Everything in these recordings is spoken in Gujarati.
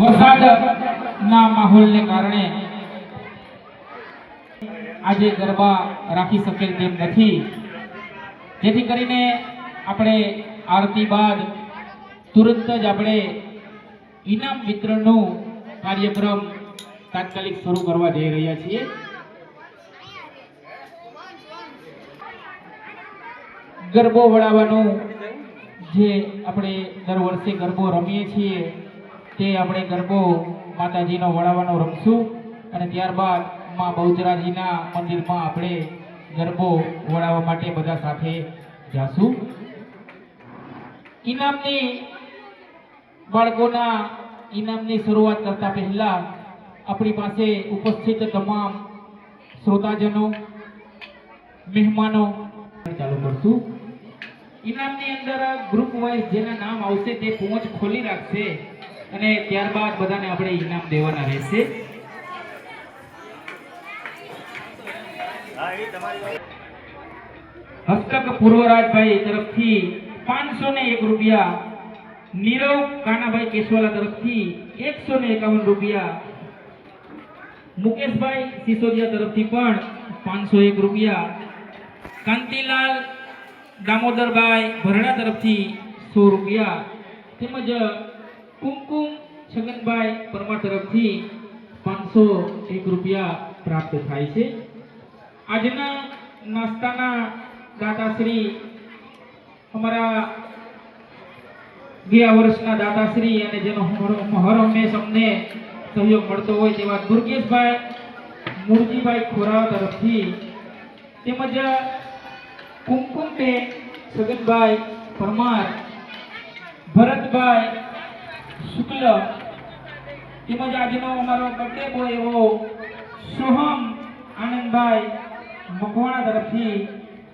વરસાદના માહોલને કારણે આજે ગરબા રાખી શકેલ તેમ નથી, જેથી કરીને આપણે આરતી બાદ તુરંત જ આપણે ઇનામ વિતરણનો કાર્યક્રમ તાત્કાલિક શરૂ કરવા જઈ રહ્યા છીએ। ગરબો વળાવવાનું જે આપણે દર વર્ષે ગરબો રમીએ છીએ તે આપણે ગરબો માતાજીનો વળાવવાનો રમશું અને ત્યારબાદ માં બહુચરાજીના મંદિરમાં આપણે ગરબો વળાવવા માટે બધા સાથે જાશું। ઇનામની બાળકોના ઇનામની શરૂઆત કરતા પહેલા આપણી પાસે ઉપસ્થિત તમામ શ્રોતાજનો મહેમાનો ચાલુ કરશું। ઇનામની અંદર ગ્રુપ વાઇઝ જેના નામ આવશે તે પહોંચ ખોલી રાખશે અને ત્યારબાદ બધાને આપણે ઇનામ દેવાના રહેશે। હસ્તક પૂર્વરાજભાઈ તરફથી 501 રૂપિયા, નીરવ કાનાભાઈ કેશવાલા તરફથી 151 રૂપિયા, મુકેશભાઈ સિસોદિયા તરફથી પણ 501 રૂપિયા, કાંતિલાલ દામોદરભાઈ ભરણા તરફથી 100 રૂપિયા તેમજ કુમકુમ છગનભાઈ પરમાર તરફથી 501 રૂપિયા પ્રાપ્ત થાય છે। આજના નાસ્તાના દાતાશ્રી અમારા ગયા વર્ષના દાતાશ્રી અને જેનો હર હંમેશ અમને સહયોગ મળતો હોય તેવા દુર્ગેશભાઈ મૂળજીભાઈ ખોરાવા તરફથી તેમજ કુમકુમબેન છગનભાઈ પરમાર, ભરતભાઈ શુક્લ તેમજ આજનો અમારો બર્થડે બોય એવો સોહમ આનંદભાઈ મકવાણા તરફથી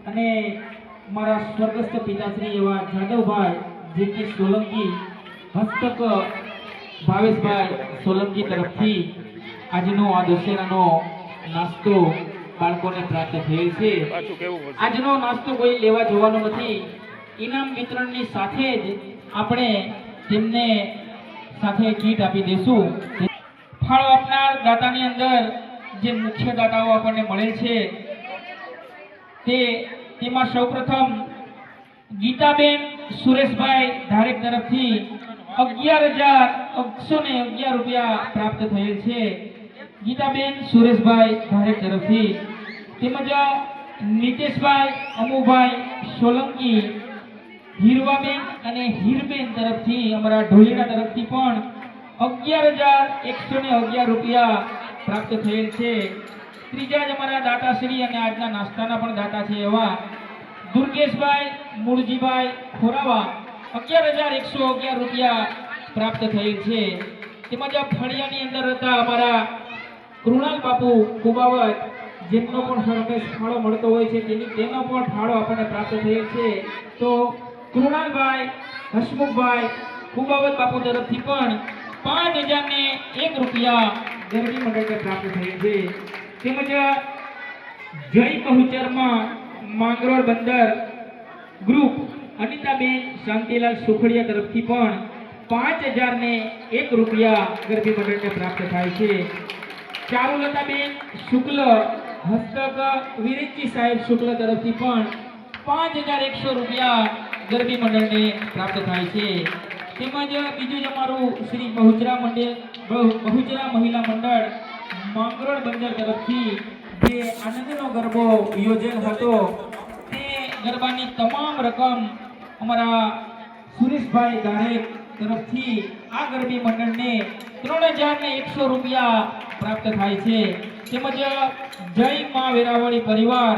અને મારા સ્વર્ગસ્થ પિતાશ્રી એવા જાદવભાઈ જેકી સોલંકી, હસ્તક ભાવેશભાઈ સોલંકી તરફથી આજનો આ દશેરાનો નાસ્તો બાળકોને પ્રાપ્ત થયેલ છે। આજનો નાસ્તો કોઈ લેવા જવાનો નથી, ઇનામ વિતરણની સાથે જ આપણે તેમને સાથે કીટ આપી દેશું। ફાળો આપનાર દાતાની અંદર જે મુખ્ય દાતાઓ આપણને મળે છે તેમાં સૌપ્રથમ ગીતાબેન સુરેશભાઈ ધારેક તરફથી 11,111 રૂપિયા પ્રાપ્ત થયેલ છે। ગીતાબેન સુરેશભાઈ ધારેક તરફથી તેમજ નીતેશભાઈ અમુભાઈ સોલંકી, હીરવાબેન અને હીરબેન તરફથી અમારા ઢોલેડા તરફથી પણ 11,111 રૂપિયા પ્રાપ્ત થયેલ છે। ત્રીજા જ અમારા દાતાશ્રી અને આજના નાસ્તાના પણ દાતા છે એવા દુર્ગેશભાઈ મૂળજીભાઈ ખોરાવા 11,111 રૂપિયા પ્રાપ્ત થયેલ છે। તેમજ ફળિયાની અંદર હતા અમારા કૃણાલ બાપુ કુબાવત જેમનો પણ હંમેશ ફાળો મળતો હોય છે તેનો પણ ફાળો આપણને પ્રાપ્ત થયેલ છે। તો કૃણાલભાઈ હસમુખભાઈ કુબાવત બાપુ તરફથી પણ 5,001 રૂપિયા ગરબી મંડળને પ્રાપ્ત થયેલ છે। તેમજ જય બહુચરમાં માંગરોળ બંદર ગ્રુપ અનિતાબેન શાંતિલાલ સુખડિયા તરફથી પણ 5,001 રૂપિયા ગરબી મંડળને પ્રાપ્ત થાય છે। ચારુલતાબેન શુક્લ, હસ્તક વિરેનજી સાહેબ શુક્લ તરફથી પણ 5,100 રૂપિયા ગરબી મંડળને પ્રાપ્ત થાય છે। તેમજ બીજું જ અમારું શ્રી બહુચરા મહિલા મંડળ માંગરોળ બંદર તરફથી જે આનંદનો ગરબો યોજેલ હતો તે ગરબાની તમામ રકમ અમારા સુરેશભાઈ ધારેક તરફથી આ ગરબી મંડળને 3,100 રૂપિયા પ્રાપ્ત થાય છે। તેમજ જય મા વેરાવળી પરિવાર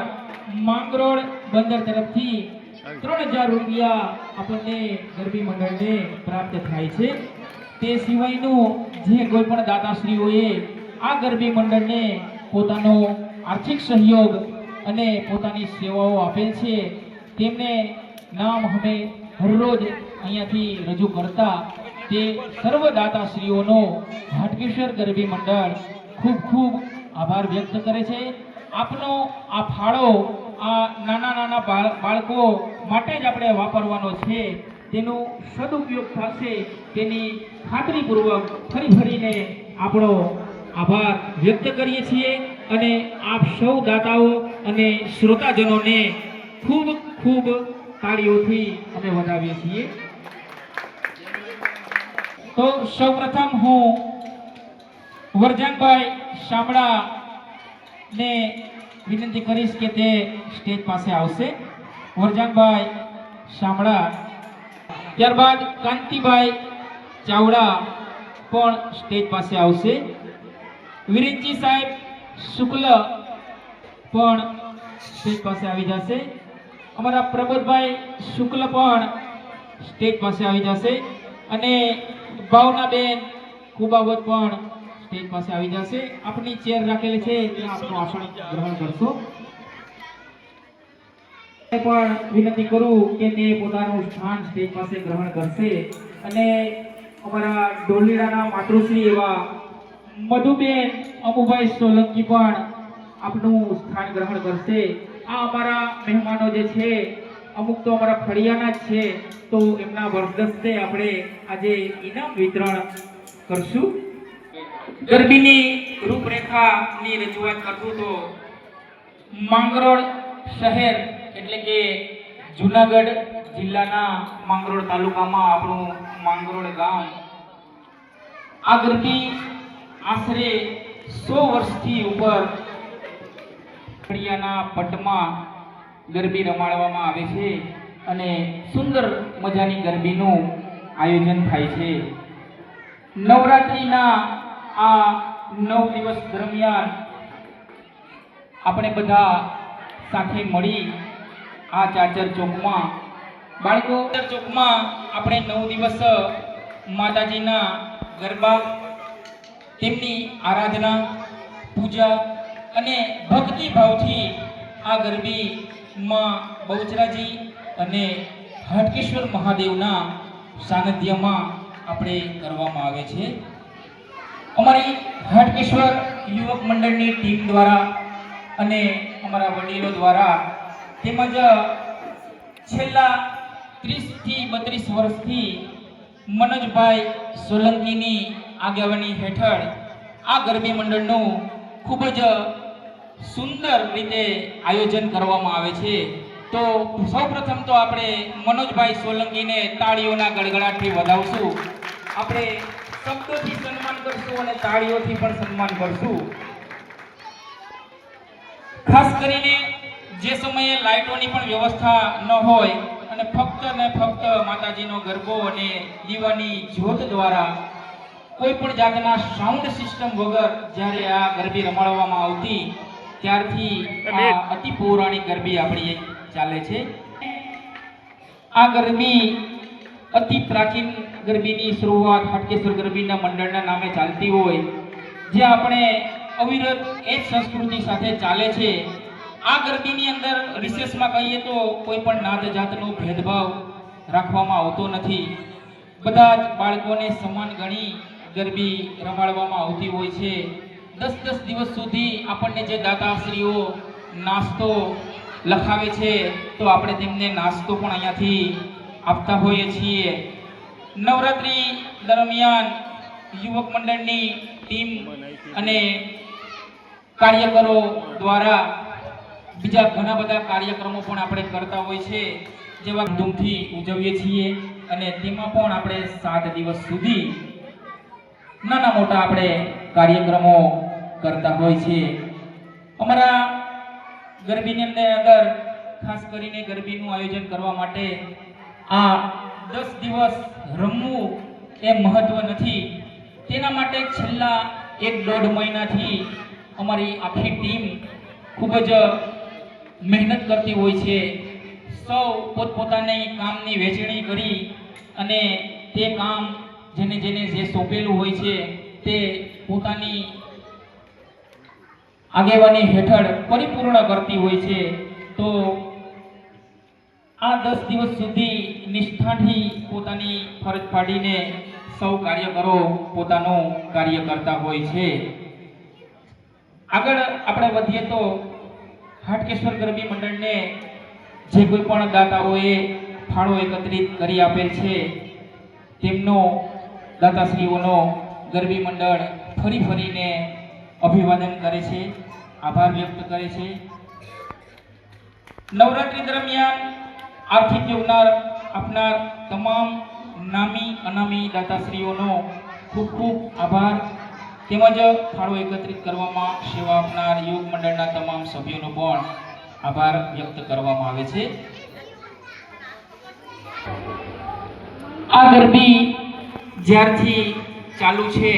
માંગરોળ બંદર તરફથી 3,000 રૂપિયા આપણને ગરબી મંડળને પ્રાપ્ત થાય છે। તે સિવાયનું જે કોઈ પણ દાતાશ્રીઓએ આ ગરબી મંડળને પોતાનો આર્થિક સહયોગ અને પોતાની સેવાઓ આપેલ છે તેમને નામ અમે હરરોજ અહીંયાથી રજૂ કરતા તે સર્વ દાતાશ્રીઓનો હાટકેશ્વર ગરબી મંડળ ખૂબ ખૂબ આભાર વ્યક્ત કરે છે। આપનો આ ફાળો આ નાના બાળકો માટે જ આપણે વાપરવાનો છે। તેનો સદુપયોગ થશે તેની ખાતરીપૂર્વક ફરીને આપણો આભાર વ્યક્ત કરીએ છીએ અને આપ સૌ દાતાઓ અને શ્રોતાજનોને ખૂબ ખૂબ તાળીઓથી અમે વધાવીએ છીએ. તો સૌપ્રથમ હું વરજાનભાઈ શામળા ને વિનંતી કરીશ કે તે સ્ટેજ પાસે આવશે. વરજાનભાઈ શામળા, ત્યારબાદ કાંતિભાઈ ચાવડા પણ સ્ટેજ પાસે આવશે. વિરેનજી સાહેબ શુક્લ પણ સ્ટેજ પાસે આવી જશે. અમારા પ્રબોધભાઈ શુક્લ પણ સ્ટેજ પાસે આવી જશે અને ભાવનાબેન કુબાવત પણ સ્ટેજ પાસે આવી જશે. આપની ચેર રાખેલી છે ત્યાં આપનું આસન ગ્રહણ કરશો. પણ વિનંતી કરું કે તે પોતાનું સ્થાન સ્ટેજ પાસે ગ્રહણ કરશે અને અમારા ડોલીડાના માતૃશ્રી એવા મધુબેન અમુભાઈ સોલંકી પણ આપનું સ્થાન ગ્રહણ કરશે. આ અમારા મહેમાનો જે છે અમુક તો અમારા ફળિયાના જ છે, તો એમના વર્ષદસ્તે આપણે આજે ઇનામ વિતરણ કરશું. ગરબીની રૂપરેખાની રજૂઆત કરતું તો માંગરોળ શહેર એટલે કે જૂનાગઢ જિલ્લાના માંગરોળ તાલુકામાં આપણું માંગરોળ ગામ. આ ગરબી આશરે 100 વર્ષથી ઉપર ફળિયાના પટમાં ગરબી રમાડવામાં આવે છે અને સુંદર મજાની ગરબીનું આયોજન થાય છે. નવરાત્રિના આ 9 દિવસ દરમિયાન આપણે બધા સાથે મળી આ ચાચર ચોકમાં બાળકો ચોકમાં આપણે 9 દિવસ માતાજીના ગરબા, તેમની આરાધના, પૂજા અને ભક્તિ ભાવથી આ ગરબીમાં બહુચરાજી અને હાટકેશ્વર મહાદેવના સાનિધ્યમાં આપણે કરવામાં આવે છે. અમારી હાટકેશ્વર યુવક મંડળની ટીમ દ્વારા અને અમારા વડીલો દ્વારા તેમજ છેલ્લા 30 થી 32 વર્ષથી મનોજભાઈ સોલંકીની આગેવાની હેઠળ આ ગરબી મંડળનું ખૂબ જ સુંદર રીતે આયોજન કરવામાં આવે છે. તો સૌપ્રથમ તો આપણે મનોજભાઈ સોલંકીને તાળીઓના ગડગડાટથી વધાવશું. આપણે શબ્દોથી સન્માન કરશું અને તાળીઓથી પણ સન્માન કરશું. ખાસ કરીને જે સમયે લાઇટોની પણ વ્યવસ્થા ન હોય અને ફક્ત ને ફક્ત માતાજીનો ગરબો અને દીવાની જ્યોત દ્વારા કોઈ પણ જાતના સાઉન્ડ સિસ્ટમ વગર જ્યારે આ ગરબી રમાડવામાં આવતી ત્યારથી આ અતિ પૌરાણિક ગરબી આપણી ચાલે છે. આ ગરબી અતિ પ્રાચીન ગરબીની શરૂઆત હાટકેશ્વર ગરબીના મંડળના નામે ચાલતી હોય, જે આપણે અવિરત એ જ સંસ્કૃતિ સાથે ચાલે છે. આ ગરબીની અંદર વિશેષમાં કહીએ તો કોઈ પણ નાત જાતનો ભેદભાવ રાખવામાં આવતો નથી. બધા જ બાળકોને સમાન ગણી ગરબી રમાડવામાં આવતી હોય છે. 10-10 દિવસ સુધી આપણને જે દાતાશ્રીઓ નાસ્તો લખાવે છે તો આપણે તેમને નાસ્તો પણ અહીંયાથી આપતા હોઈએ છીએ. નવરાત્રિ દરમિયાન યુવક મંડળની ટીમ અને કાર્યકરો દ્વારા બીજા ઘણા બધા કાર્યક્રમો પણ આપણે કરતા હોય છે, જેવા ધૂમથી ઉજવીએ છીએ અને તેમાં પણ આપણે 7 દિવસ સુધી નાના મોટા આપણે કાર્યક્રમો કરતા હોય છે. અમારા ગરબીની અંદર ખાસ કરીને ગરબીનું આયોજન કરવા માટે આ 10 દિવસ રમવું એ મહત્વ નથી. તેના માટે છેલ્લા 1-1.5 મહિનાથી અમારી આખી ટીમ ખૂબ જ મહેનત કરતી હોય છે. સૌ પોતપોતાની કામની વહેંચણી કરી અને તે કામ જેને જે સોંપેલું હોય છે તે પોતાની આગેવાની હેઠળ પરિપૂર્ણ કરતી હોય છે. તો આ 10 દિવસ સુધી નિષ્ઠાથી પોતાની ફરજ પાડીને સૌ કાર્યકરો પોતાનું કાર્ય કરતા હોય છે. આગળ આપણે વધીએ તો હાટકેશ્વર ગરબી મંડળને જે કોઈ પણ દાતાઓએ ફાળો એકત્રિત કરી આપેલ છે તેમનો દાતાશ્રીઓનો ગરબી મંડળ ફરીને અભિવાદન કરે છે, આભાર વ્યક્ત કરે છે. નવરાત્રી દરમિયાન આર્થિક યોગદાન આપનાર તમામ નામી અનામી દાતાશ્રીઓનો ખૂબ ખૂબ આભાર તેમજ ફાળો એકત્રિત કરવામાં સેવા આપનાર યોગ મંડળના તમામ સભ્યોનો પણ આભાર વ્યક્ત કરવામાં આવે છે. આ ગરબી જ્યારથી ચાલુ છે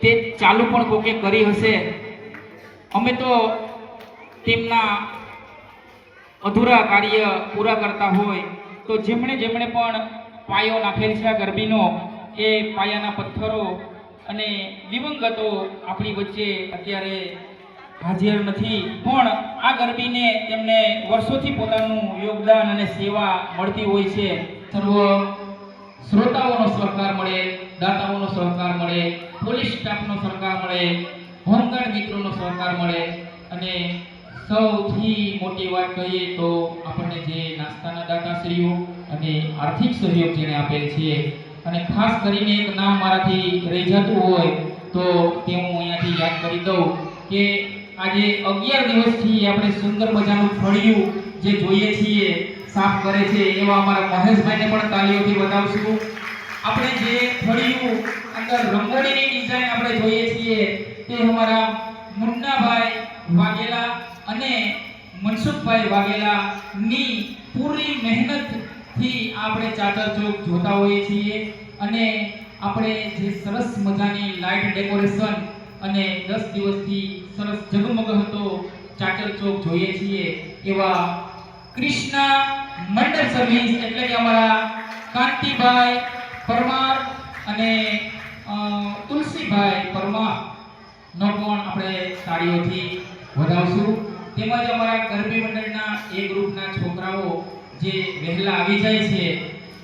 તે ચાલુ પણ કોકે કરી હશે. અમે તો તેમના અધૂરા કાર્ય પૂરા કરતા હોય તો જેમણે પણ પાયો નાખેલ છે આ ગરબીનો એ પાયાના પથ્થરો અને દિવંગતો આપણી વચ્ચે અત્યારે હાજર નથી, પણ આ ગરબીને તેમને વર્ષોથી પોતાનું યોગદાન અને સેવા મળતી હોય છે. સર્વ શ્રોતાઓનો સહકાર મળે, દાતાઓનો સહકાર મળે, પોલીસ સ્ટાફનો સહકાર મળે, હોમગાર્ડ મિત્રોનો સહકાર મળે અને સૌથી મોટી વાત કહીએ તો આપણને જે નાસ્તાના દાતાશ્રીઓ અને આર્થિક સહયોગ જેને આપેલ છે અને ખાસ કરીને એક નામ મારાથી રહી જતું હોય તો તે હું અહીંયાથી યાદ કરી દઉં કે આજે 11 દિવસથી આપણે સુંદર મજાનું ફળિયું જે જોઈએ છીએ સાફ કરે છે એવા અમારા મહેશભાઈને પણ તાલીઓથી વધાવશું. આપણે જે ફળિયું અંદર રંગોળીની ડિઝાઇન આપણે જોઈએ છીએ તે અમારા મુન્નાભાઈ વાઘેલા અને મનસુખભાઈ વાઘેલાની પૂરી મહેનતથી આપણે ચાદર ચોક જોતા હોઈએ છીએ અને આપણે જે સરસ મજાની લાઇટ ડેકોરેશન અને 10 દિવસથી સરસ ઝગમગતો ચાદર ચોક જોઈએ છીએ એવા કૃષ્ણા મંડળ સર્વિસ એટલે કે અમારા કાંતિભાઈ પરમાર અને તુલસીભાઈ પરમાર નો પણ આપણે તાળીઓથી વધાવશું. તેમજ અમારા ગરબી મંડળના એ ગ્રુપના છોકરાઓ જે વહેલા આવી જાય છે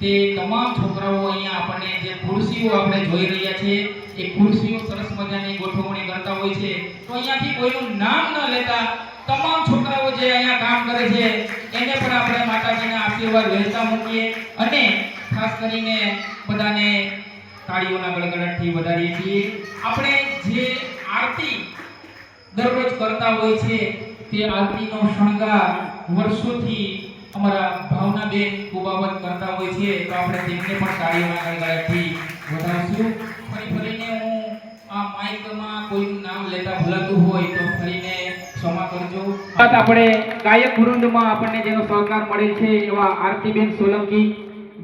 તે તમામ છોકરાઓ અહીંયા આપણને જે ખુરશીઓ આપણે જોઈ રહ્યા છે એ ખુરશીઓ સરસ મજાની ગોઠવણી કરતા હોય છે. તો અહીંયાથી કોઈનું નામ ન લેતા તમામ છોકરાઓ જે અહીંયા કામ કરે છે એને પણ આપણે માતાજીના આશીર્વાદ વહેતા મૂકીએ અને ખાસ કરીને બધાને તાળીઓના ગડગડાટથી વધારીએ છીએ. આપણે જે આરતી દરરોજ કરતા હોય છે તે આરતીનો શણગાર વર્ષોથી અમારા ભાવનાબેન કુબાવત કરતા હોય છે તો આપણે તેમને પણ તાળીઓના ગડગડાટથી વધારશું. ફરીને હું આ માઈકમાં કોઈનું નામ લેતા ભૂલાતું હોય તો ફરીને ક્ષમા કરજો. આપણે ગાયક વૃંદમાં આપણને જેનો સહકાર મળેલ છે એવા આરતીબેન સોલંકી,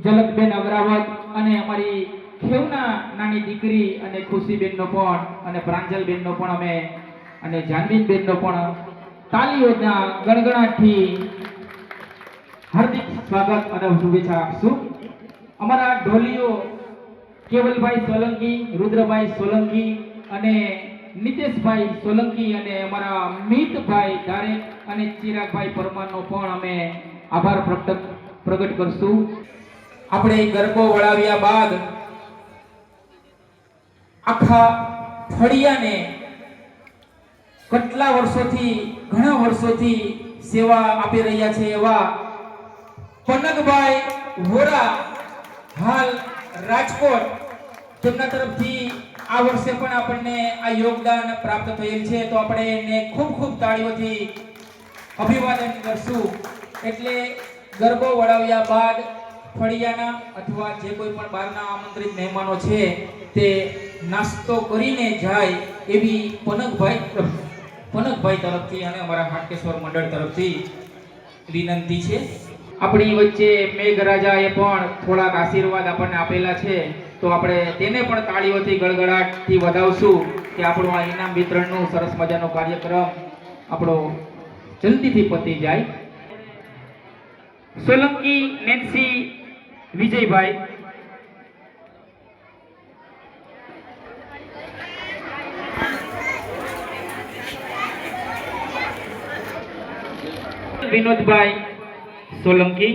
જલકબેન અગ્રાવત અને અમારી ખેવના નાની દીકરી અને ખુશીબેનનો પણ અને પ્રાંજલબેનનો પણ અમે અને જાનવીનબેનનો પણ તાલીઓના ગણગણાટથી હાર્દિક સ્વાગત અને શુભેચ્છા આપશું. અમારા ઢોલીઓ કેવલભાઈ સોલંકી, રુદ્રભાઈ સોલંકી અને નિતેશભાઈ સોલંકી અને અમારા મિતભાઈ ધારેક અને ચિરાગભાઈ પરમારનો પણ અમે આભાર પ્રગટ કરશું. આપણે ગરબો વળાવ્યા બાદ આખા ફળિયાને કેટલા વર્ષોથી ઘણા વર્ષોથી સેવા આપી રહ્યા છે એવા પનકભાઈ વોરા હાલ રાજકોટ તેમના તરફથી આ વર્ષે પણ આપણને આ યોગદાન પ્રાપ્ત થયેલ છે તો આપણે એને ખૂબ ખૂબ તાળીઓથી અભિવાદન કરશું. એટલે ગરબો વળાવ્યા બાદ ફળિયાના અથવા જે કોઈ પણ બહારના આમંત્રિત મહેમાનો છે તે નાસ્તો કરીને જાય એવી પનકભાઈ તરફથી અને અમારા હાટકેશ્વર મંડળ તરફથી વિનંતી છે. આપણી વચ્ચે મેઘરાજાએ પણ થોડાક આશીર્વાદ આપણને આપેલા છે તો આપણે તેને પણ તાળીઓથી ગળગળાટથી વધાવશું કે આપણો આ ઇનામ વિતરણનો સરસ મજાનો કાર્યક્રમ આપણો જલ્દીથી પતી જાય. સોલંકી નેન્સી વિજયભાઈ, વિનોદભાઈ સોલંકી,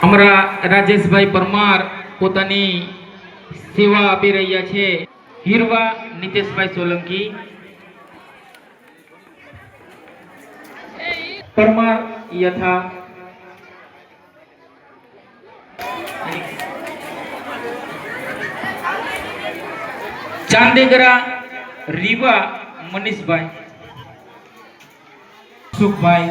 અમારા રાજેશભાઈ પરમાર પોતાની સેવા આપી રહ્યા છે. હીરવા નિતેશભાઈ સોલંકી, પરમાર યથા ચાંદેગરા રીવા મનીષભાઈ, સુખભાઈ,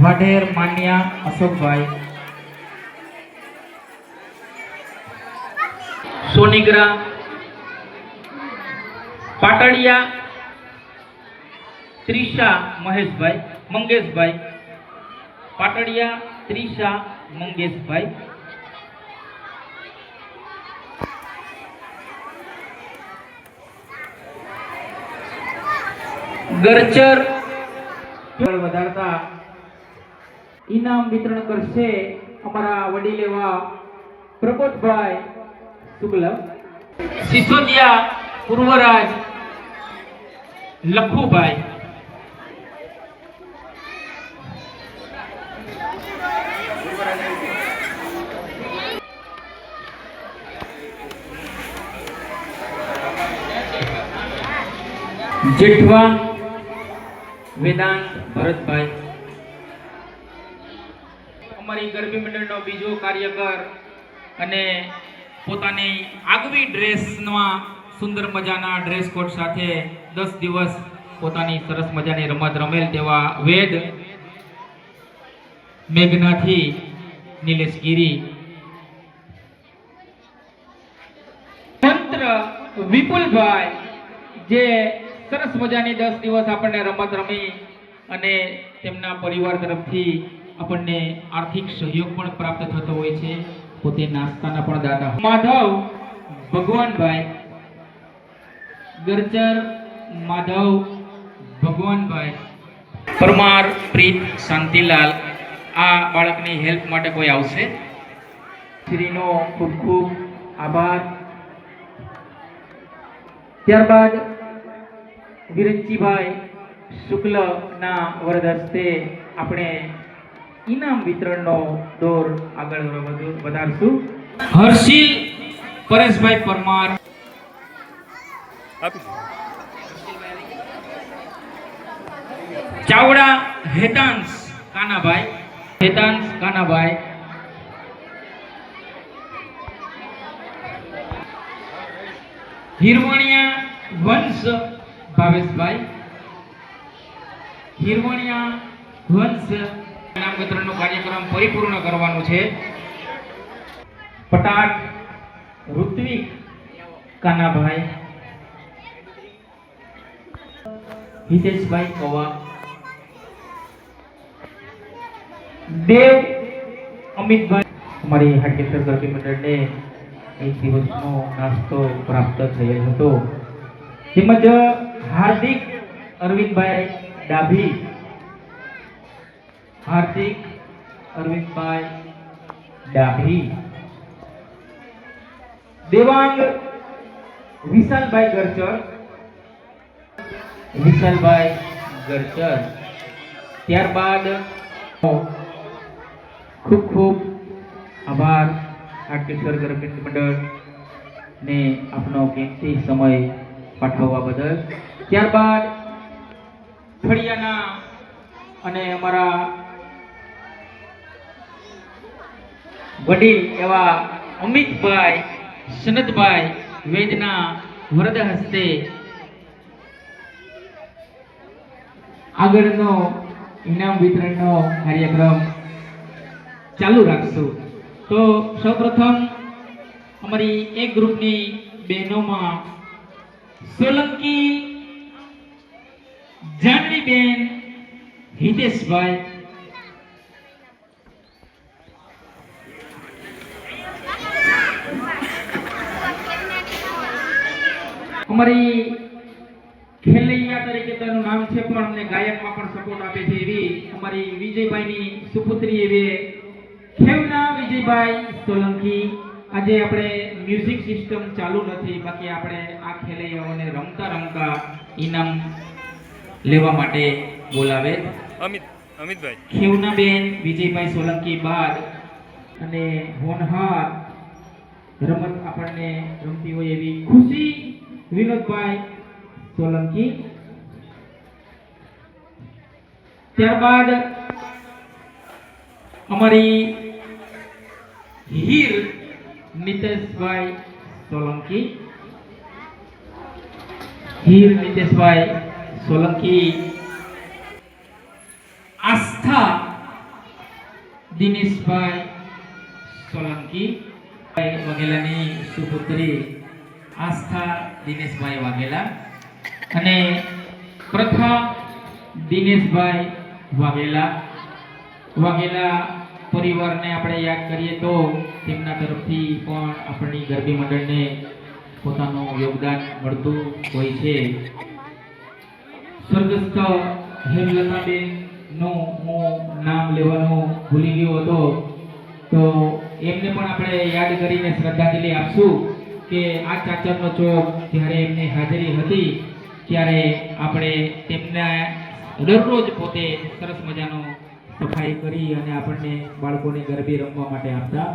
વાઢેર માન્યા અશોકભાઈ, સોનીગરા પાટડિયા ત્રિષા મહેશભાઈ મંગેશભાઈ, પાટડિયા ત્રિષા મંગેશભાઈ, ગરચર વધારતા ઇનામ વિતરણ કરશે અમારા વડીલ એવા પ્રબોધભાઈ શુક્લ, સિસોદિયા પૂર્વરાજ લખુભાઈ, જેઠવા વેદાંત ભરતભાઈ, અમારી ગરબી મંડળનો બીજો કાર્યકર અને પોતાની આગવી ડ્રેસમાં સુંદર મજાના ડ્રેસ કોડ સાથે 10 દિવસ પોતાની સરસ મજાની રમત રમેલ તેવા વેદ મેઘનાથી નિલેશ ગીરી, મંત્ર વિપુલભાઈ જે સરસ મજાની 10 દિવસ આપણને રમત રમી અને તેમના પરિવાર તરફથી આપણને આર્થિક સહયોગ પણ પ્રાપ્ત થતો હોય છે. પોતે નાસ્તાના પણ દાતા માધવ ભગવાનભાઈ, ગરચર માધવ ભગવાનભાઈ, પરમાર પ્રીત શાંતિલાલ. આ બાળકની હેલ્પ માટે કોઈ આવશે? શ્રીનો ખૂબ ખૂબ આભાર. ત્યારબાદ વિરંચીભાઈ શુક્લના વરદ હસ્તે આપણે ઇનામ વિતરણનો દોર આગળ વધારશું. હર્ષિલ પરેશભાઈ પરમાર, ચાવડા હેતાંશ કાનાભાઈ, હેતાંશ કાનાભાઈ, હિરવણિયા વંશ ભાવેશભાઈ, હિરવણિયા વંશ. ઇનામ વિતરણનો કાર્યક્રમ પરિપૂર્ણ કરવાનો છે. પટાટ ઋત્વિક કાનાભાઈ, હિતેશભાઈ કવા, દેવ અમિતભાઈ. અમારી હાટકેશ્વર ગરબી મંડળને 1 દિવસનો નાસ્તો પ્રાપ્ત થયેલ હતો. તેમજ હાર્દિક અરવિંદભાઈ ડાભી, હાર્દિક અરવિંદભાઈ ડાભી, દેવાંગ વિશાલભાઈ ગરચર, વિશાલભાઈ ગરચર. ત્યારબાદ ખૂબ ખૂબ આભાર હાટકેશ્વર ગરબી મંડળ ને આપનો કિંમતી સમય પાઠવવા બદલ. ત્યારબાદ ફળિયાના અને અમારા વડીલ એવા અમિતભાઈ સનતભાઈ વેદના વરદ હસ્તે આગળનો ઇનામ વિતરણનો કાર્યક્રમ ચાલુ રાખશું. તો સૌપ્રથમ અમારી એક ગ્રુપની બહેનોમાં સોલંકી જાનવીબેન હિતેશભાઈ, અમારી ખેલૈયા તરીકે તેનું નામ છે પણ અમને ગાયકમાં પણ સપોર્ટ આપે છે એવી અમારી વિજયભાઈની સુપુત્રી એવી ખેવના વિજયભાઈ સોલંકી. આજે આપણે મ્યુઝિક સિસ્ટમ ચાલુ નથી, બાકી આપણે આ ખેલૈયાઓને રમતા રમતા ઇનામ લેવા માટે બોલાવે. અમિતભાઈ ખેવનાબેન વિજયભાઈ સોલંકી બાદ અને હોનહાર રમત આપણને રમતી હોય એવી ખુશી વિનોદભાઈ સોલંકી. ત્યારબાદ અમારી હીર નિતેશભાઈ સોલંકી, હીર નિતેશભાઈ સોલંકી, આસ્થા દિનેશભાઈ સોલંકી વાઘેલાની સુપુત્રી આસ્થા દિનેશભાઈ વાઘેલા અને પ્રથા દિનેશભાઈ વાઘેલા. વાઘેલા પરિવારને આપણે યાદ કરીએ તો તેમના તરફથી પણ આપણી ગરબી મંડળને પોતાનું યોગદાન મળતું હોય છે. સ્વર્ગસ્થ હેમલતાબેન નું હું નામ લેવાનું ભૂલી ગયો હતો, તો એમને પણ આપણે યાદ કરીને શ્રદ્ધાંજલિ આપશું કે આ ચાચરનો ચોક જ્યારે એમની હાજરી હતી ત્યારે આપણે તેમને દરરોજ પોતે સરસ મજાનો સફાઈ કરી અને આપણને બાળકોને ગરબે રમવા માટે આપતા.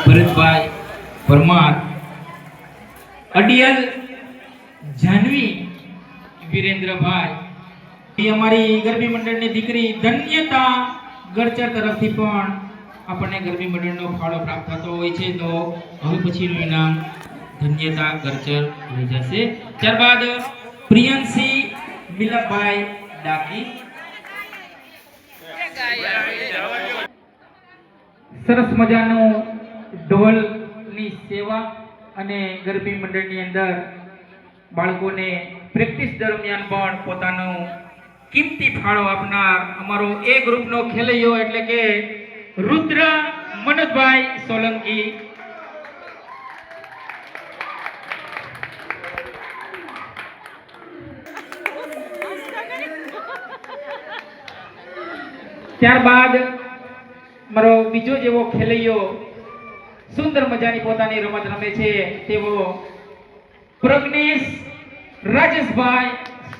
ભરતભાઈ પરમાર, અડિયલ જાનવી વિરેન્દ્રભાઈ, અમારી ગરબી મંડળની દીકરી ધન્યતા ગરચર તરફથી પણ આપણને ગરબી મંડળનો ફાળો પ્રાપ્ત થતો હોય છે. તો હવે પછીનું ઇનામ ધન્યતા ગરચર લઈ જશે. ત્યારબાદ પ્રિયંશી મિલાભાઈ ડાકી, સરસ મજાનું ઢોલની સેવા અને ગરબી મંડળની અંદર બાળકોને પ્રેક્ટિસ દરમિયાન પણ પોતાનું કિંમતી ફાળો આપનાર અમારો એ ગ્રુપનો ખેલૈયો એટલે કે રુદ્ર મનોજભાઈ સોલંકી. ત્યારબાદ મારો બીજો જેવો ખેલૈયો સુંદર મજાની પોતાની રમત રમે છે તેવો પ્રજ્ઞેશ રાજેશભાઈ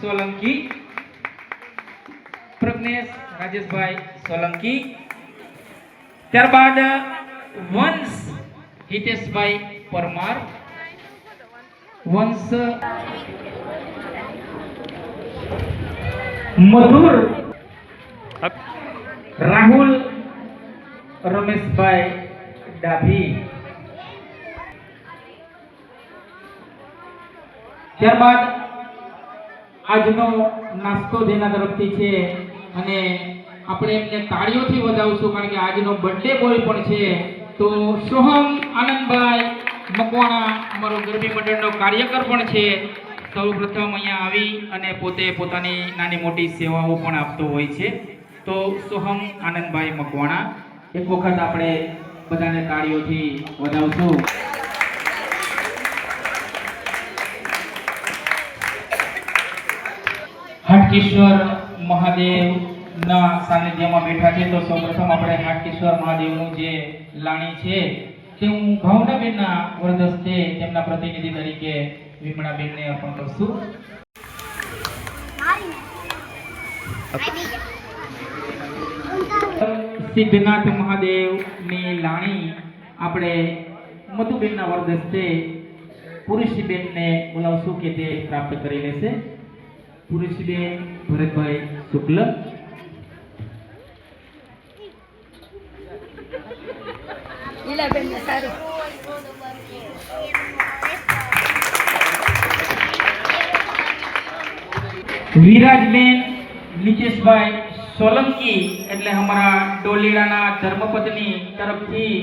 સોલંકી. પ્રજ્ઞેશ રાજેશભાઈ સોલંકી. ત્યારબાદ વંશ હિતેશભાઈ પરમાર, વંશ મધુર રાહુલ રમેશભાઈ ડાભી. ત્યારબાદ આજનો નાસ્તો જેના તરફથી છે અને આપણે એમને તાળીઓથી વધાવશું કારણ કે આજનો બર્થડે બોય પણ છે. તો સોહમ આનંદભાઈ મકવાણા અમારો ગરબી મંડળનો કાર્યકર પણ છે. સૌપ્રથમ અહીંયા આવી અને પોતે પોતાની નાની મોટી સેવાઓ પણ આપતો હોય છે. તો સોહમ આનંદભાઈ મકવાણા, એક વખત આપણે બધાને તાળીઓથી વધાવશું. હાટકેશ્વર મહાદેવના સાનિધ્યમાં બેઠા છે. તો સૌપ્રથમ આપણે હાટકેશ્વર મહાદેવનું જે લાણી છે તે હું ભાવનાબેનના વરદસ્તે તેમના પ્રતિનિધિ તરીકે વિમળાબેનને અર્પણ કરશું. સિદ્ધનાથ મહાદેવની લાણી આપણે મધુબેનના વરદસ્તે પુરુષીબેનને બોલાવશું કે તે પ્રાપ્ત કરી લેશે. પુરુષીબેન ભરતભાઈ શુક્લ. વિરાજબેન નિકેશભાઈ સોલંકી એટલે અમારા ડોલીડાના ધર્મપત્ની તરફથી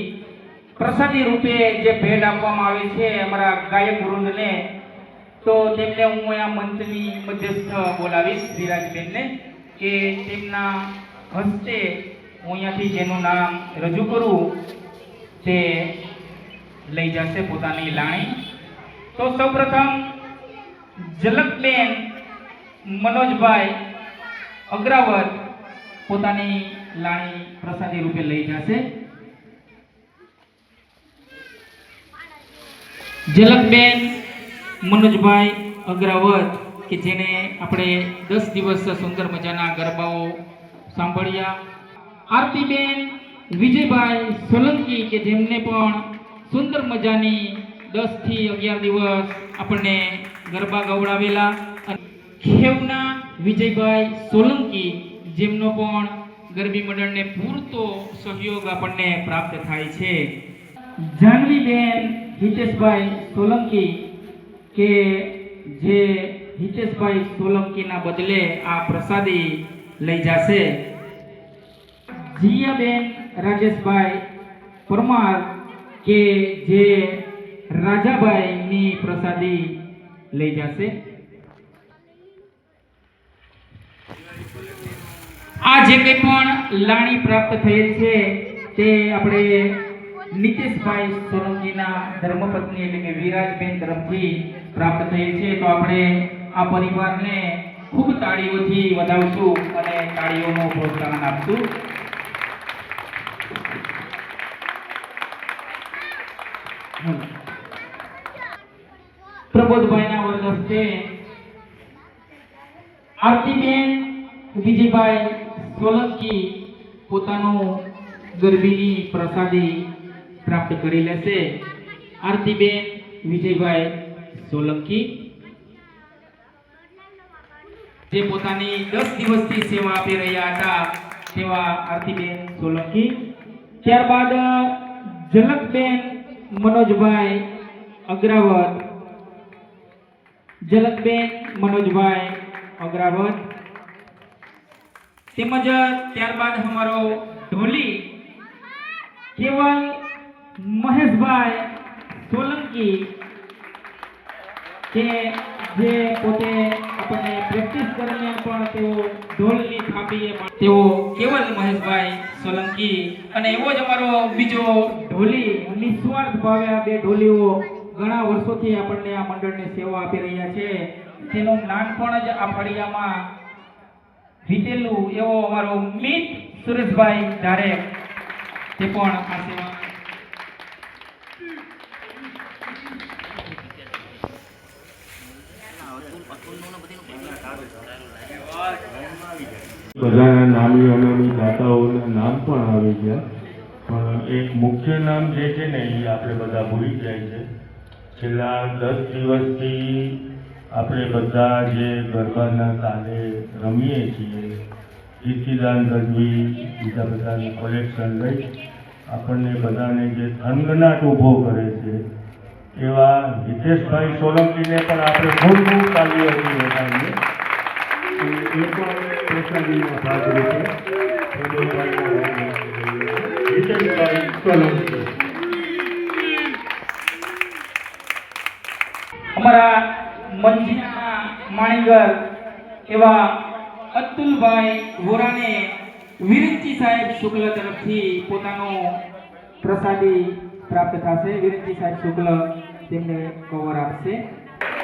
પ્રસાદી રૂપે જે ભેટ આપવામાં આવે છે અમારા ગાયક વૃંદને, તો તેમને હું અહીંયા મંચની મધ્યસ્થ બોલાવીશ વિરાજબેનને કે તેમના હસ્તે હું અહીંયાથી જેનું નામ રજૂ કરું તે લઈ જશે પોતાની લાણી. તો સૌપ્રથમ ઝલકબેન મનોજભાઈ અગ્રાવત પોતાની લાણી પ્રસાદી રૂપે લઈ જશે. ઝલકબેન મનોજભાઈ અગ્રાવત કે જેને આપણે 10 દિવસ સુંદર મજાના ગરબાઓ સાંભળ્યા. આરતીબેન વિજયભાઈ સોલંકી કે જેમને પણ સુંદર મજાની 10 થી 11 દિવસ આપણને ગરબા ગવડાવેલા. ખેવના વિજયભાઈ સોલંકી જેમનો પણ ગરબી મંડળને પૂરતો સહયોગ આપણને પ્રાપ્ત થાય છે. જાનવીબેન હિતેશભાઈ સોલંકી કે જે હિતેશભાઈ સોલંકીના બદલે આ પ્રસાદી લઈ જશે. જીયાબેન રાજેશભાઈ પરમાર કે જે રાજાભાઈની પ્રસાદી લઈ જશે. આ જે કંઈ પણ લાણી પ્રાપ્ત થયેલ છે તે આપણે નીતેશભાઈ સોલંકીના ધર્મપત્ની એટલે કે વિરાજબેન તરફથી પ્રાપ્ત થયેલ છે. તો આપણે આ પરિવારને ખૂબ તાળીઓથી વધાવશું અને તાળીઓનું પ્રોત્સાહન આપશું. પ્રબોધભાઈના વરદસ્તે આરતીબેન વિજયભાઈ સોલંકી પોતાનું ગરબીની પ્રસાદી પ્રાપ્ત કરી લેશે. આરતીબેન વિજયભાઈ સોલંકી જે પોતાની 10 દિવસથી સેવા આપી રહ્યા હતા તેવા આરતીબેન સોલંકી. ત્યારબાદ ઝલકબેન મનોજભાઈ અગ્રાવત. ઝલકબેન મનોજભાઈ અગ્રાવત તેમજ ત્યારબાદ અમારો ઢોલી કેવલ મહેશભાઈ સોલંકી કે જે પોતે આપણને પ્રેક્ટિસ દરમિયાન પણ તેઓ ઢોલની થાપીએ તેઓ કેવલ મહેશભાઈ સોલંકી. અને એવો જ અમારો બીજો ઢોલી નિસ્વાર્થ ભાવે આ બે ઢોલીઓ ઘણા વર્ષોથી આપણને આ મંડળને સેવા આપી રહ્યા છે. તેનું નાનપણ જ આ ફળિયામાં વીતેલું એવો અમારો મિત સુરેશભાઈ ધારે તે પણ આ સેવા બધાના નામી અનામી દાતાઓના નામ પણ આવી ગયા, પણ એક મુખ્ય નામ જે છે ને એ આપણે બધા ભૂલી જાય છે. છેલ્લા 10 દિવસથી આપણે બધા જે ગરબાના તાલે રમીએ છીએ, કીર્તિદાન ગઢવી બીજા બધાનું કલેક્શન લઈ આપણને બધાને જે થનગનાટ ઊભો કરે છે એવા હિતેશભાઈ સોલંકીને પણ આપણે ખૂબ ખૂબ તાલીઓથી વધાવીએ. એ પણ પ્રસાદીમાં ભાગ રૂપે હિતેશભાઈ સોલંકી. અમારા મંજીના માણીગર એવા અતુલભાઈ વોરાને વિરંચી સાહેબ શુક્લ તરફથી પોતાનો પ્રસાદી પ્રાપ્ત થશે. વિરંચી સાહેબ શુક્લ તેમને કવર આપશે.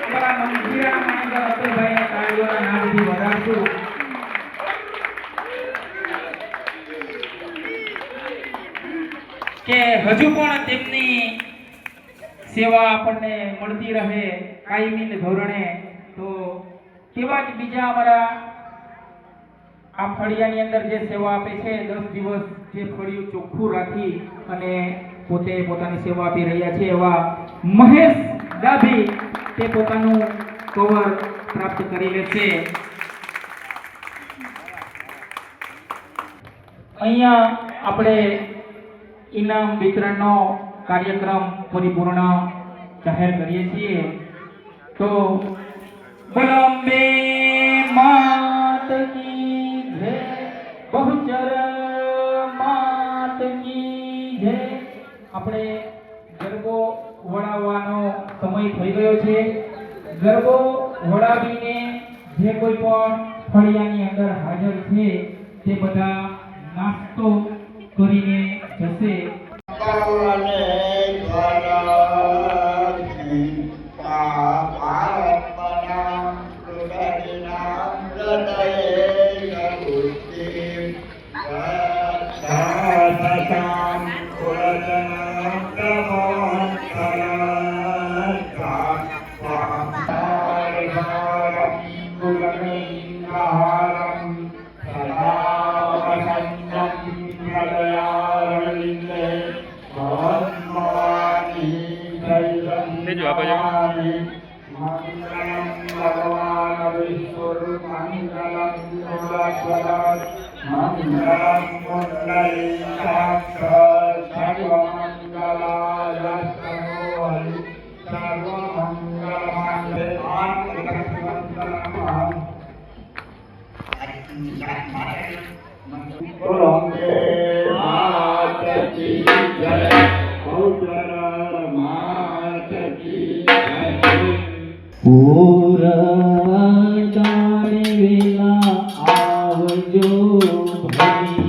અમારા મંજીના માણીગર અતુલભાઈને તાળીઓના નામથી વધારશું. કે હજુ પણ તેમની સેવા આપણને મળતી રહે કાયમી ધોરણે. તો કેવા જ બીજા અમારા આ ફળિયાની અંદર જે સેવા આપે છે, 10 દિવસ જે ફળિયું ચોખ્ખું રાખી અને પોતે પોતાની સેવા આપી રહ્યા છે એવા મહેશ ડાભી તે પોતાનું કવર પ્રાપ્ત કરી લેશે. અહીંયા આપણે ઇનામ વિતરણનો કાર્યક્રમ પરિપૂર્ણ જાહેર કરીએ છીએ. તો બોલો અંબે માત કી જય, બહુચર માત કી જય. આપણે ગરબો વળાવવાનો સમય થઈ ગયો છે. ગરબો વળાવીને જે કોઈ પણ ફળિયાની અંદર હાજર છે તે બધા નાસ્તો કરીને જશે. ભગવાન વિષ્ણુ મંગલમ પૂરા વેલા આવજો ભાઈ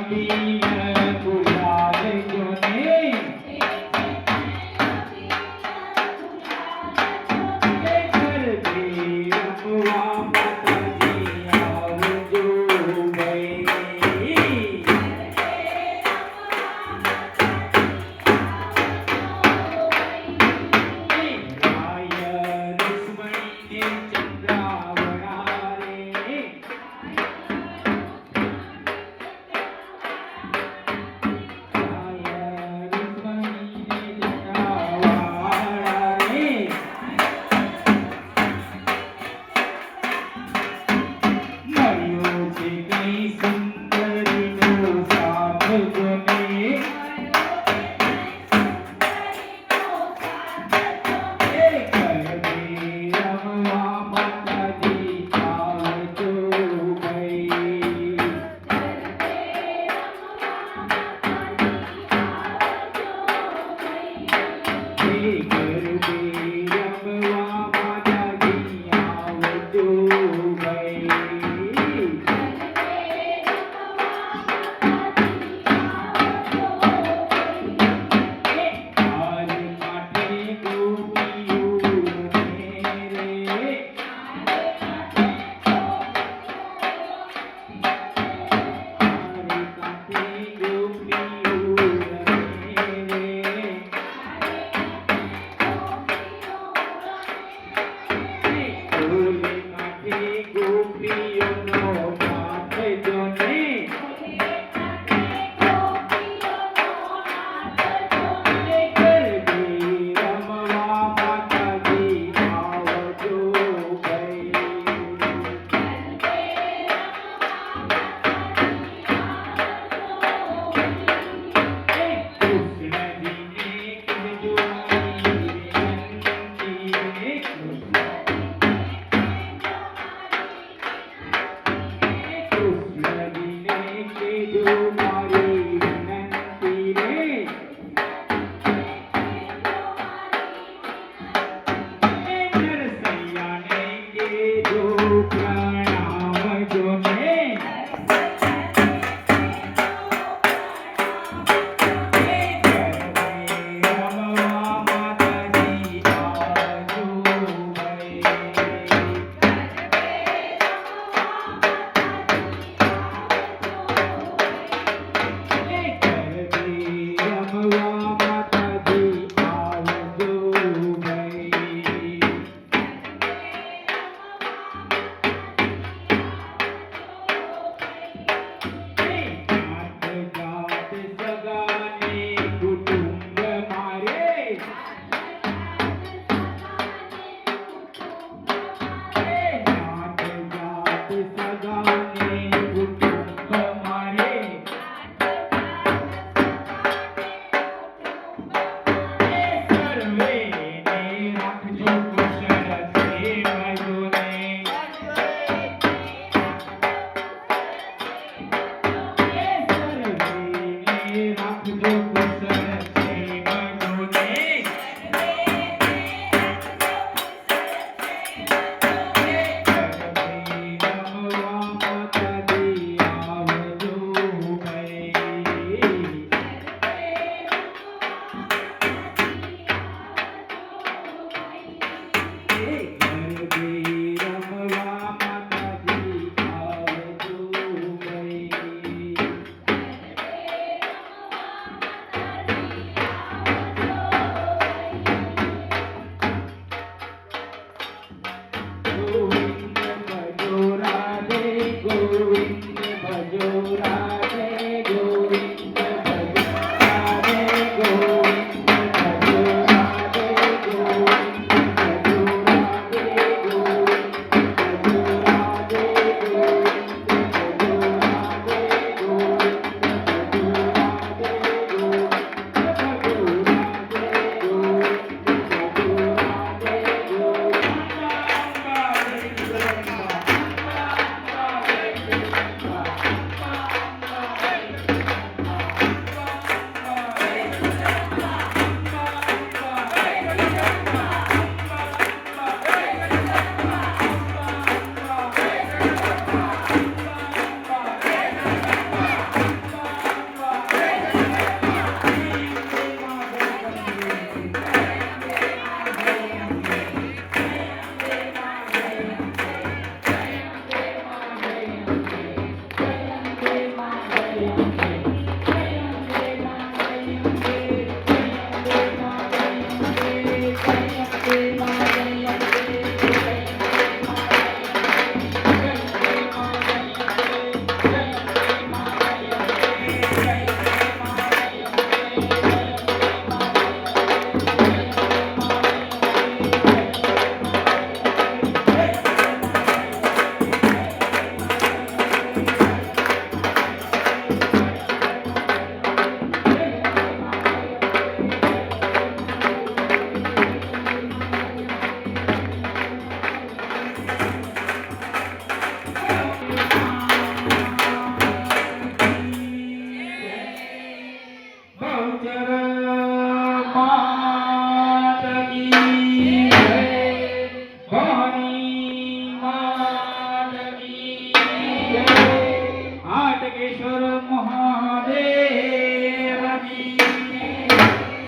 અબીલ ગુલાલ જોને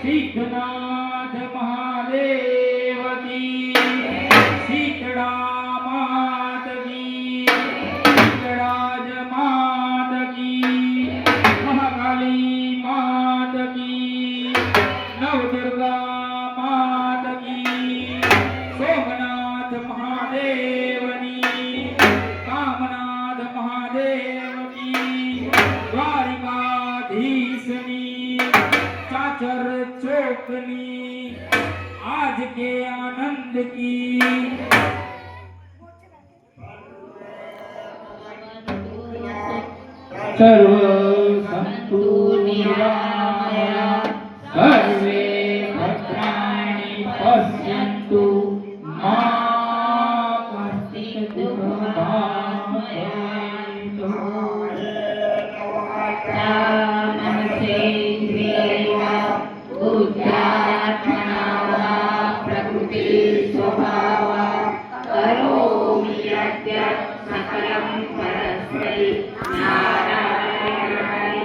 સિદ્ધનાથ મહાદેવ કી શીતળા માત કી શીતળાજ માત કી મહાકાલી માત કી નવદુર્ગા માત કી સોમનાથ મહાદેવની કામનાથ મહાદેવ કી દ્વારિકાધીશની चाचर चौकनी आज के आनंद की सर्व संतु निरामया सर्वे भद्राणि पश्यन्तु मा कश्चित् दुःखभाग् प्रकृति स्वभाव करोमि यद्य सकलं परस्मै नारायणाय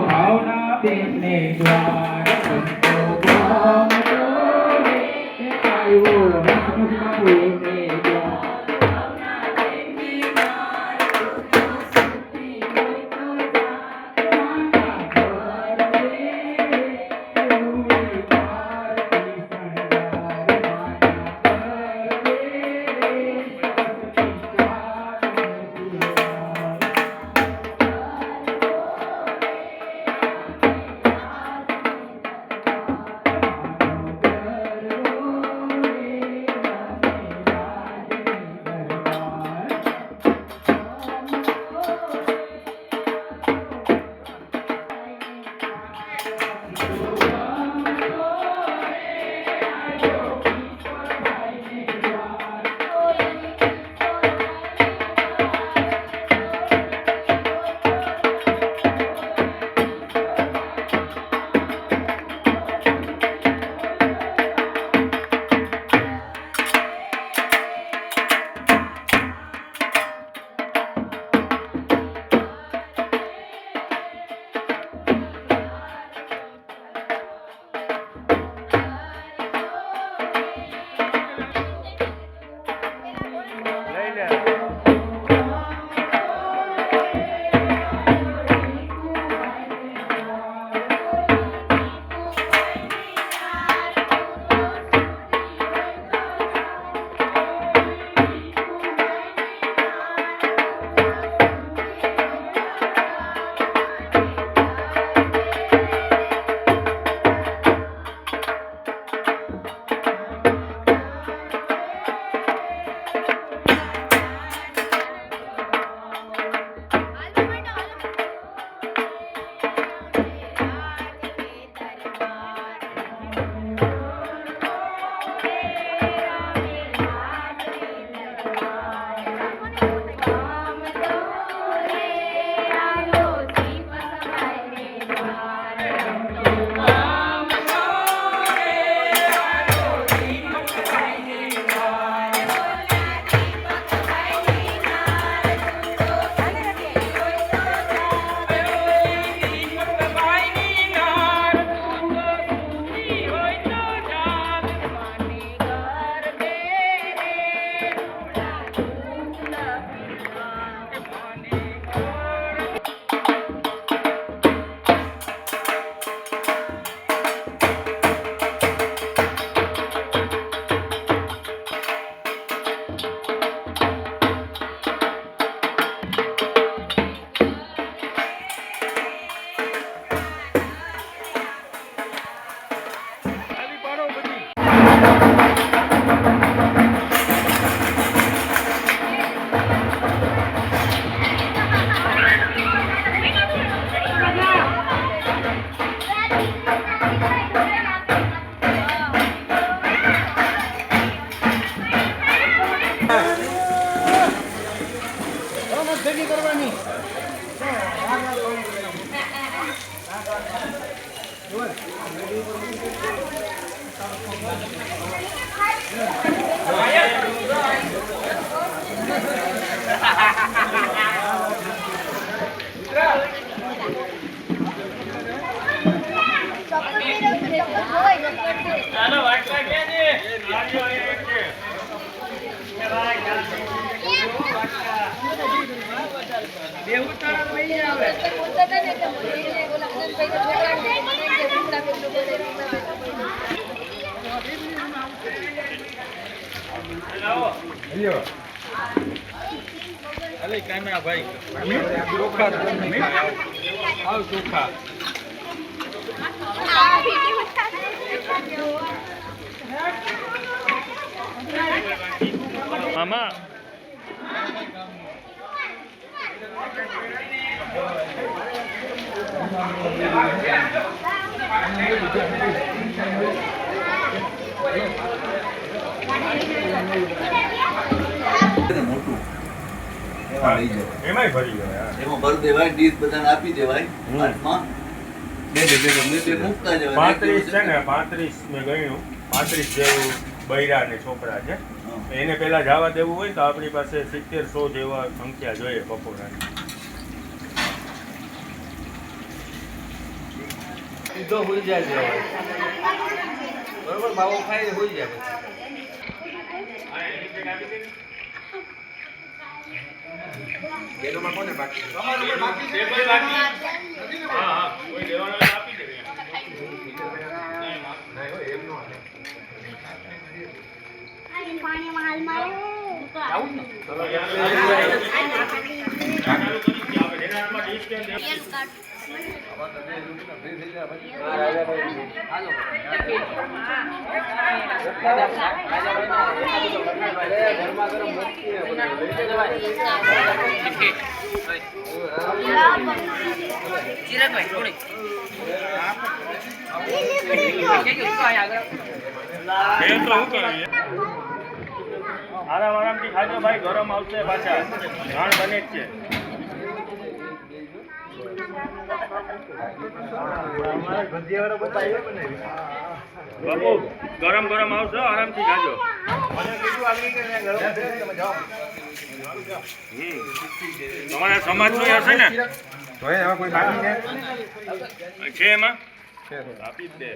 ભાવના બેને દ્વાર મામા મોટું એમાં લઈ જાય એમાંય ભરી ગયો એમાં ભરી દેવાય ડીશ બધાને આપી દેવાય હાથમાં બે ગમે તે મૂકતા જવાય 35 છે ને 35 મેં ગણ્યું 35 જેવું બૈરા ને છોકરા છે એને પેલા જવા દેવું હોય તો આપણી પાસે 70-100 જેવા સંખ્યા જોઈએ પકોડાની સીધો હોઈ જાય છે બરોબર બાવો ખાઈ હોઈ જાય એમાં કોને બાકી હા કોઈ લેવાનો હોય તો આપી દે પાણીમાં હાલ મારે આરામથી ખાજો ભાઈ ગરમ આવશે પાછા જાણ બને જ છે બાપુ ગરમ ગરમ આવશે આરામથી ખાજો તમારા સમાજનું હશે ને છે એમાં આપી જ દે